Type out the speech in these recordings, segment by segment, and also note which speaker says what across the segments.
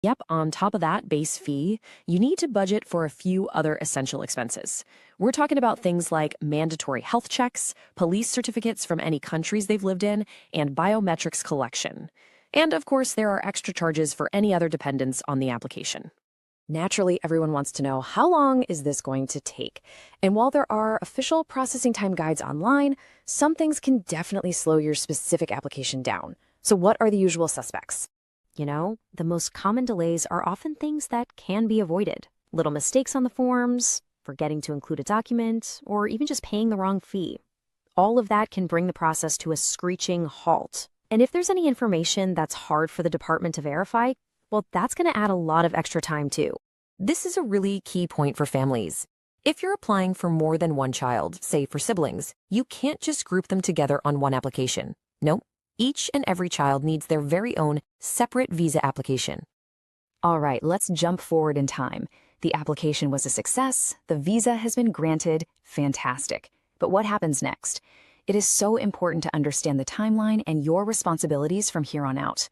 Speaker 1: Yep, on top of that base fee, you need to budget for a few other essential expenses. We're talking about things like mandatory health checks, police certificates from any countries they've lived in, and biometrics collection. And of course, there are extra charges for any other dependents on the application. Naturally, everyone wants to know, how long is this going to take? And while there are official processing time guides online, some things can definitely slow your specific application down. So what are the usual suspects? The most common delays are often things that can be avoided. Little mistakes on the forms, forgetting to include a document, or even just paying the wrong fee. All of that can bring the process to a screeching halt. And if there's any information that's hard for the department to verify, well, that's going to add a lot of extra time too. This is a really key point for families. If you're applying for more than one child, say for siblings, you can't just group them together on one application. Nope. Each and every child needs their very own separate visa application. All right, let's jump forward in time. The application was a success. The visa has been granted. Fantastic. But what happens next? It is so important to understand the timeline and your responsibilities from here on out.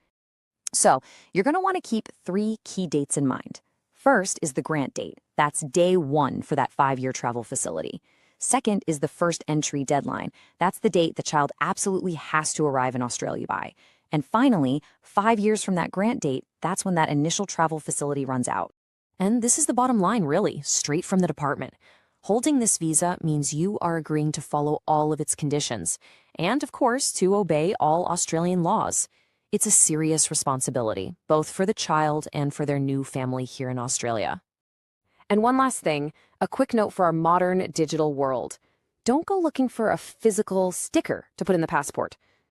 Speaker 1: So, you're going to want to keep 3 key dates in mind. First is the grant date. That's day 1 for that 5-year travel facility. Second is the first entry deadline. That's the date the child absolutely has to arrive in Australia by. And finally, 5 years from that grant date, that's when that initial travel facility runs out. And this is the bottom line, really, straight from the department. Holding this visa means you are agreeing to follow all of its conditions, and of course, to obey all Australian laws. It's a serious responsibility, both for the child and for their new family here in Australia. And one last thing, a quick note for our modern digital world. Don't go looking for a physical sticker to put in the passport.